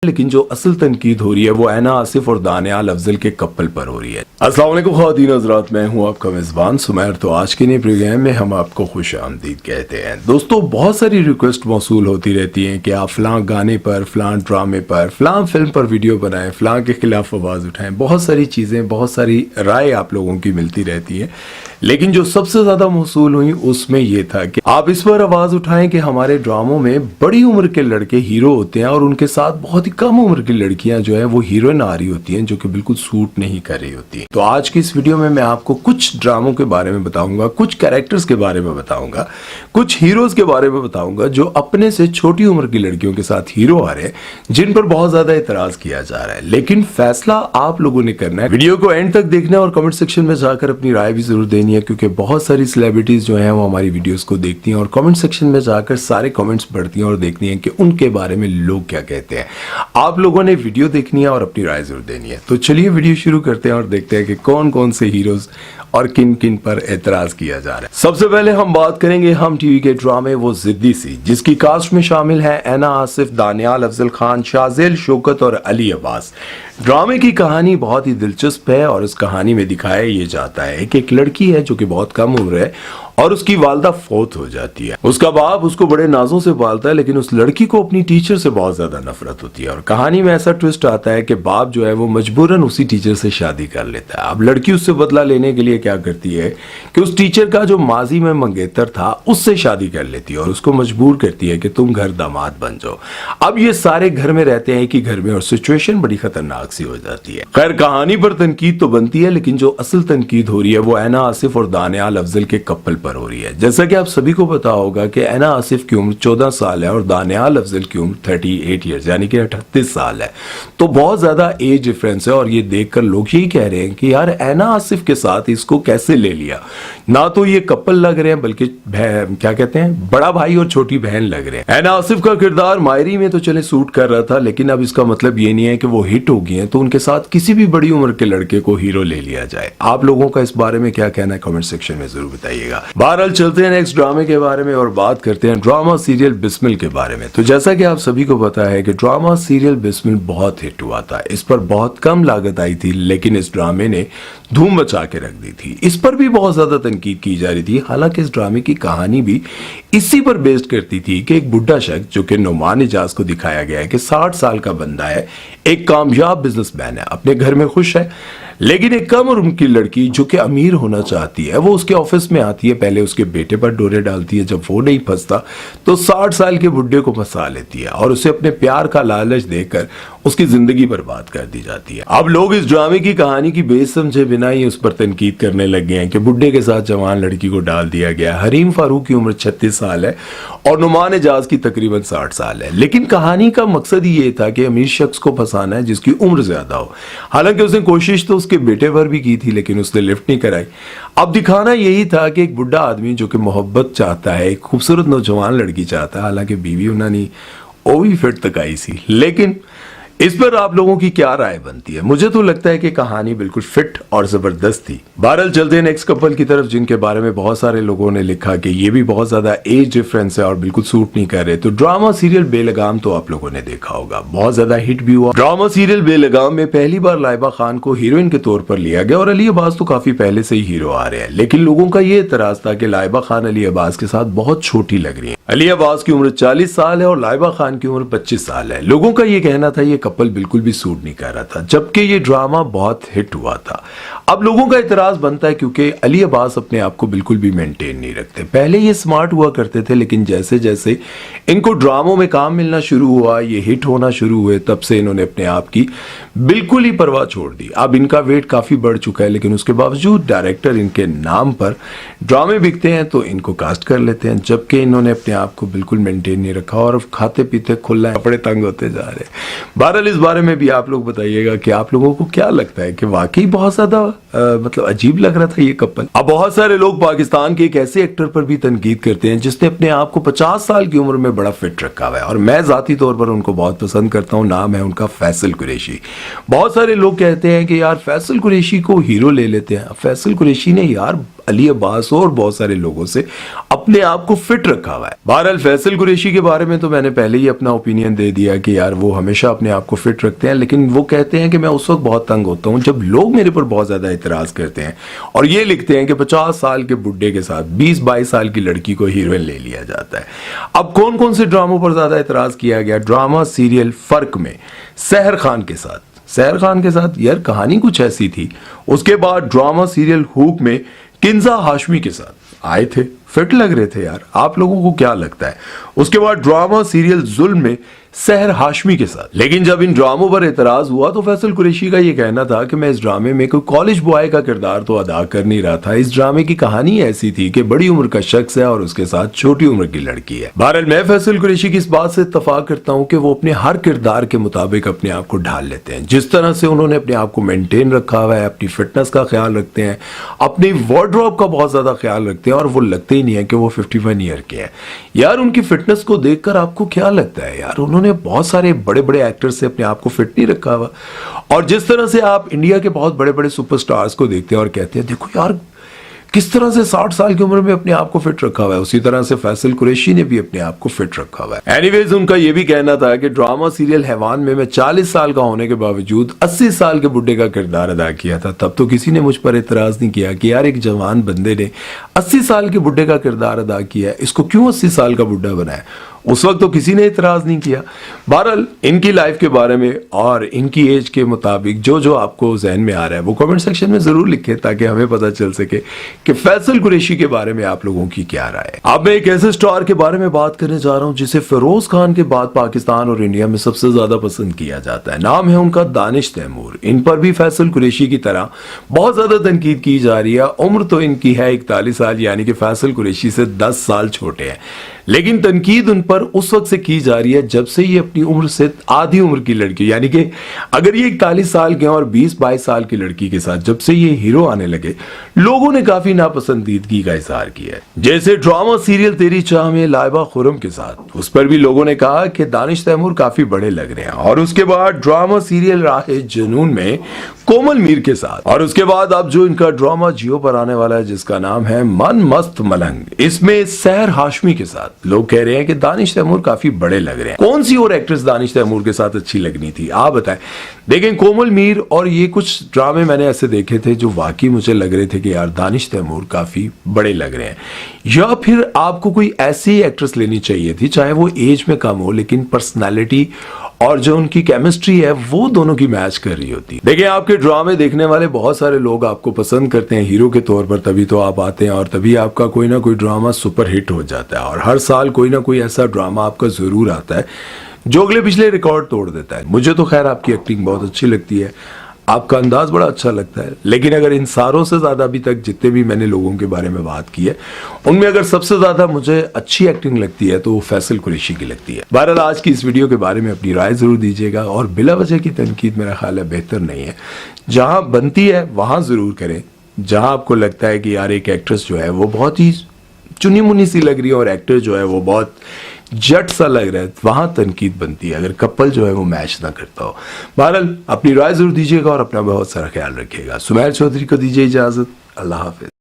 लेकिन जो असल तनकीद हो रही है वो ऐना आसिफ और दानियाल अफजल के कपल पर हो रही है। अस्सलाम वालेकुम ख़वातीन हज़रात, मैं हूं आपका मेज़बान सुमैर। तो आज के नए प्रोग्राम में हम आपको खुश आमदीद कहते हैं। दोस्तों, बहुत सारी रिक्वेस्ट मौसूल होती रहती हैं कि आप फ़लाँ गाने पर, फ़लाँ ड्रामे पर, फ़लाँ फिल्म पर वीडियो बनाएं, फ़लाँ के खिलाफ आवाज़ उठाएं। बहुत सारी चीज़ें, बहुत सारी राय आप लोगों की मिलती रहती है, लेकिन जो सबसे ज़्यादा मौसूल हुई उसमें यह था कि आप इस पर आवाज़ उठाएं कि हमारे ड्रामों में बड़ी उम्र के लड़के हीरो होते हैं और उनके साथ बहुत ही कम उम्र की लड़कियां जो है वो हीरोइन आ रही होती हैं, जो कि बिल्कुल सूट नहीं कर रही होती। तो आज की इस वीडियो में मैं आपको कुछ ड्रामों के बारे में बताऊंगा, कुछ कैरेक्टर्स के बारे में बताऊंगा, कुछ हीरोज के बारे में बताऊंगा जो अपने से छोटी उम्र की लड़कियों के साथ हीरो आ रहे हैं, जिन पर बहुत ज्यादा एतराज किया जा रहा है। लेकिन फैसला आप लोगों ने करना है। वीडियो को एंड तक देखना है और कमेंट सेक्शन में जाकर अपनी राय भी जरूर देनी है, क्योंकि बहुत सारी सेलिब्रिटीज जो हैं वो हमारी वीडियोस को देखती हैं और कमेंट सेक्शन में जाकर सारे कमेंट्स पढ़ती हैं और देखती हैं कि उनके बारे में लोग क्या कहते हैं। आप लोगों ने वीडियो देखनी है और अपनी राय जरूर देनी है। तो चलिए वीडियो शुरू करते हैं और देखते हैं कि कौन कौन से हीरोज और किन किन पर एतराज किया जा रहा है। सबसे पहले हम बात करेंगे हम टीवी के ड्रामे वो जिद्दी सी, जिसकी कास्ट में शामिल है ऐना आसिफ, दानियाल अफजल खान, शाज़ेल शौकत और अली अब्बास। ड्रामे की कहानी बहुत ही दिलचस्प है और इस कहानी में दिखाया ये जाता है कि एक लड़की है जो कि बहुत कम उम्र है और उसकी वालदा फौत हो जाती है। उसका बाप उसको बड़े नाजों से पालता है, लेकिन उस लड़की को अपनी टीचर से बहुत ज्यादा नफरत होती है और कहानी में ऐसा ट्विस्ट आता है कि बाप जो है वो मजबूरन उसी टीचर से शादी कर लेता है। अब लड़की उससे बदला लेने के लिए क्या करती है कि उस टीचर का जो माजी में मंगेतर था उससे शादी कर लेती है और उसको मजबूर करती है कि तुम घर दामाद बन जाओ। अब ये सारे घर में रहते हैं कि घर में, और सिचुएशन बड़ी खतरनाक सी हो जाती है। खैर, कहानी पर तनकीद तो बनती है, लेकिन जो असल तनकीद हो रही है वो ऐना आसिफ और दानियाल अफजल के कपल पर हो रही है। जैसा कि आप सभी को पता होगा कि ऐना आसिफ की उम्र 14 साल है और दानियाल अफजल की उम्र 38 ईयर्स यानी कि 38 साल है। तो बहुत ज्यादा एज डिफरेंस है और ये देखकर लोग यही कह रहे हैं कि यार ऐना आसिफ के साथ इसको कैसे ले लिया। ना तो ये कपल लग रहे हैं, बल्कि क्या कहते हैं, बड़ा भाई और छोटी बहन लग रहे हैं। ऐना आसिफ का किरदार मायरी में तो चले सूट कर रहा था, लेकिन अब इसका मतलब ये नहीं है कि वो हिट हो गई है तो उनके साथ किसी भी बड़ी उम्र के लड़के को हीरो ले लिया जाए। आप लोगों का इस बारे में क्या कहना है कमेंट सेक्शन में जरूर बताइएगा। बहरहाल चलते हैं नेक्स्ट ड्रामे के बारे में और बात करते हैं ड्रामा सीरियल बिस्मिल के बारे में। तो जैसा कि आप सभी को पता है कि ड्रामा सीरियल बिस्मिल बहुत हिट हुआ था। इस पर बहुत कम लागत आई थी, लेकिन इस ड्रामे ने धूम मचा के रख दी थी। इस पर भी बहुत ज्यादा तनकीद की जा रही थी। हालांकि इस ड्रामे की कहानी भी इसी पर बेस्ड करती थी कि एक बुढ़ा शख्स जो कि नुमान इजाज को दिखाया गया है कि 60 साल का बंदा है, एक कामयाब बिजनेसमैन है, अपने घर में खुश है, लेकिन एक कम उम्र की लड़की जो कि अमीर होना चाहती है वो उसके ऑफिस में आती है। पहले उसके बेटे पर डोरे डालती है, जब वो नहीं फंसता तो 60 साल के बुढ़े को फंसा लेती है और उसे अपने प्यार का लालच देकर उसकी जिंदगी बर्बाद कर दी जाती है। अब लोग इस ड्रामे की कहानी की बेस समझे बिना ही उस पर तनकीद करने लग गए हैं कि बुढ़े के साथ जवान लड़की को डाल दिया गया। हरीम फारूक की उम्र 36 साल है और नुमान एजाज की तकरीबन 60 साल है, लेकिन कहानी का मकसद ही ये था कि अमीर शख्स को फंसाना है जिसकी उम्र ज्यादा हो। हालांकि उसने कोशिश तो उसके बेटे पर भी की थी, लेकिन उसने लिफ्ट नहीं कराई। अब दिखाना यही था कि एक बुढ़ा आदमी जो कि मोहब्बत चाहता है, एक खूबसूरत नौजवान लड़की चाहता है, हालांकि बीवी उन्होंने वो भी फिट तक आई सी। लेकिन इस पर आप लोगों की क्या राय बनती है? मुझे तो लगता है कि कहानी बिल्कुल फिट और जबरदस्त थी। बहरहाल चलते हैं नेक्स्ट कपल की तरफ, जिनके बारे में बहुत सारे लोगों ने लिखा कि ये भी बहुत ज्यादा एज डिफरेंस है और बिल्कुल सूट नहीं कर रहे। तो ड्रामा सीरियल बेलगाम तो आप लोगों ने देखा होगा, बहुत ज्यादा हिट भी हुआ। ड्रामा सीरियल बेलगाम में पहली बार लाइबा खान को हीरोइन के तौर पर लिया गया और अली अब्बास तो काफी पहले से ही हीरो आ रहे हैं, लेकिन लोगों का ये एतराज था कि लाइबा खान अली अब्बास के साथ बहुत छोटी लग रही है। अली अब्बास की उम्र 40 साल है और लाइबा खान की उम्र 25 साल है। लोगों का ये कहना था ये कपल बिल्कुल भी सूट नहीं कर रहा था, जबकि ये ड्रामा बहुत हिट हुआ था। अब लोगों का इतराज बनता है क्योंकि अली अब्बास अपने आप को बिल्कुल भी मेंटेन नहीं रखते। पहले ये स्मार्ट हुआ करते थे, लेकिन जैसे जैसे इनको ड्रामों में काम मिलना शुरू हुआ, ये हिट होना शुरू हुए, तब से इन्होंने अपने आप की बिल्कुल ही परवाह छोड़ दी। अब इनका वेट काफी बढ़ चुका है, लेकिन उसके बावजूद डायरेक्टर इनके नाम पर ड्रामे बिकते हैं तो इनको कास्ट कर लेते हैं, जबकि इन्होंने अपने आप को बिल्कुल मेंटेन नहीं रखा और खाते पीते खुला कपड़े तंग होते जा रहे हैं। बहरहाल इस बारे में भी आप लोग बताइएगा कि आप लोगों को क्या लगता है कि वाकई बहुत ज्यादा मतलब अजीब लग रहा था ये कपल। अब बहुत सारे लोग पाकिस्तान के एक ऐसे एक्टर पर भी तनकीद करते हैं जिसने अपने आप को 50 साल की उम्र में बड़ा फिट रखा हुआ है, और मैं जाती तौर पर उनको बहुत पसंद करता हूं। नाम है उनका फैसल कुरैशी। बहुत सारे लोग कहते हैं कि यार फैसल कुरैशी को हीरो ले लेते हैं। फैसल कुरैशी ने यार अली अब्बास और बहुत सारे लोगों से अपने आप को फिट रखा हुआ है। बहरहाल फैसल कुरैशी के बारे में तो मैंने पहले ही अपना ओपिनियन दे दिया कि यार वो हमेशा अपने आप को फिट रखते हैं, लेकिन वो कहते हैं कि मैं उस वक्त बहुत तंग होता हूं जब लोग मेरे पर बहुत ज्यादा इतराज करते हैं और ये लिखते हैं कि 50 साल के बुड्ढे के साथ 20-22 साल की लड़की को हीरोइन ले लिया जाता है। अब कौन कौन से ड्रामों पर ज्यादा इतराज किया गया? ड्रामा सीरियल फर्क में सहर खान के साथ यार कहानी कुछ ऐसी थी। उसके बाद ड्रामा सीरियल हुक में किंजा हाशमी के साथ आए थे, फिट लग रहे थे यार। आप लोगों को क्या लगता है? उसके बाद ड्रामा सीरियल जुल्म में सहर हाशमी के साथ। लेकिन जब इन ड्रामों पर एतराज हुआ तो फैसल कुरैशी का यह कहना था कि मैं इस ड्रामे में कोई कॉलेज बॉय का किरदार तो अदा कर नहीं रहा था। इस ड्रामे की कहानी ऐसी थी कि बड़ी उम्र का शख्स है और उसके साथ छोटी उम्र की लड़की है। बहरहाल मैं फैसल कुरैशी की इस बात से इत्तफाक करता हूं कि वो अपने हर किरदार के मुताबिक अपने आप को ढाल लेते हैं। जिस तरह से उन्होंने अपने आप को मेंटेन रखा हुआ है, अपनी फिटनेस का ख्याल रखते हैं, अपनी वार्डरोब का बहुत ज्यादा ख्याल रखते हैं, और वो लगते ही नहीं है कि वो 51 ईयर के हैं। यार उनकी फिटनेस को देखकर आपको क्या लगता है? यार उन्होंने बहुत सारे बड़े बड़े एक्टर्स से अपने आप को फिट नहीं रखा हुआ। और जिस तरह से आप इंडिया के बहुत बड़े बड़े सुपरस्टार्स को देखते हैं और कहते हैं देखो यार किस तरह से 60 साल की उम्र में अपने आप को फिट रखा हुआ है, उसी तरह से फैसल कुरैशी ने भी अपने आप को फिट रखा हुआ है। एनीवेज उनका यह भी कहना था कि ड्रामा सीरियल हैवान में मैं 40 साल का होने के बावजूद 80 साल के बुड्ढे का किरदार अदा किया था। तब तो किसी ने मुझ पर इतराज नहीं किया कि यार एक जवान बंदे ने 80 साल के बुड्ढे का किरदार अदा किया है, इसको क्यों 80 साल का बुड्ढा बनाया? उस वक्त तो किसी ने इतराज नहीं किया। बहरहाल इनकी लाइफ के बारे में और इनकी एज के मुताबिक जो जो आपको जहन में आ रहा है वो कमेंट सेक्शन में जरूर लिखें ताकि हमें पता चल सके कि फैसल कुरैशी के बारे में आप लोगों की क्या राय है। अब मैं एक ऐसे स्टार के बारे में बात करने जा रहा हूं जिसे फिरोज खान के बाद पाकिस्तान और इंडिया में सबसे ज्यादा पसंद किया जाता है। नाम है उनका दानिश तैमूर। इन पर भी फैसल कुरैशी की तरह बहुत ज्यादा तनकीद की जा रही है। उम्र तो इनकी है 41 साल, यानी कि फैसल कुरैशी से 10 साल छोटे हैं, लेकिन तनकीद उन पर उस वक्त से की जा रही है जब से ये अपनी उम्र से आधी उम्र की लड़की, यानी कि अगर ये 41 साल के और 20-22 साल की लड़की के साथ जब से ये हीरो आने लगे, लोगों ने काफी नापसंदीदगी का इजहार किया है। जैसे ड्रामा सीरियल तेरी चाह में लाइबा खुरम के साथ, उस पर भी लोगों ने कहा कि दानिश तैमूर काफी बड़े लग रहे हैं। और उसके बाद ड्रामा सीरियल राहे जुनून में कोमल मीर के साथ, और उसके बाद अब जो इनका ड्रामा जियो पर आने वाला है जिसका नाम है मन मस्त मलंग, इसमें सहर हाशमी के साथ लोग कह रहे हैं कि दानिश तैमूर काफी बड़े लग रहे हैं। कौन सी और एक्ट्रेस दानिश तैमूर के साथ अच्छी लगनी थी आप बताएं? देखें कोमल मीर और ये कुछ ड्रामे मैंने ऐसे देखे थे जो वाकई मुझे लग रहे थे कि यार दानिश तैमूर काफी बड़े लग रहे हैं। या फिर आपको कोई ऐसी एक्ट्रेस लेनी चाहिए थी चाहे वो एज में कम हो लेकिन पर्सनैलिटी और जो उनकी केमिस्ट्री है वो दोनों की मैच कर रही होती। देखिए आपके ड्रामे देखने वाले बहुत सारे लोग आपको पसंद करते हैं हीरो के तौर पर, तभी तो आप आते हैं और तभी आपका कोई ना कोई ड्रामा सुपर हिट हो जाता है। और हर साल कोई ना कोई ऐसा ड्रामा आपका जरूर आता है जो अगले पिछले रिकॉर्ड तोड़ देता है। मुझे तो खैर आपकी एक्टिंग बहुत अच्छी लगती है, आपका अंदाज बड़ा अच्छा लगता है, लेकिन अगर इन सारों से ज्यादा अभी तक जितने भी मैंने लोगों के बारे में बात की है उनमें अगर सबसे ज्यादा मुझे अच्छी एक्टिंग लगती है तो वो फैसल कुरैशी की लगती है। बहरहाल आज की इस वीडियो के बारे में अपनी राय जरूर दीजिएगा और बिला वजह की तनकीद मेरा ख्याल है बेहतर नहीं है। जहां बनती है वहां जरूर करें, जहां आपको लगता है कि यार एक एक्ट्रेस जो है वो बहुत ही चुनी मुनी सी लग रही है और एक्टर जो है वो बहुत जट सा लग रहा है, वहां तनकीद बनती है अगर कपल जो है वो मैच ना करता हो। बहरहाल अपनी राय जरूर दीजिएगा और अपना बहुत सारा ख्याल रखिएगा। सुमैर चौधरी को दीजिए इजाजत। अल्लाह हाफिज।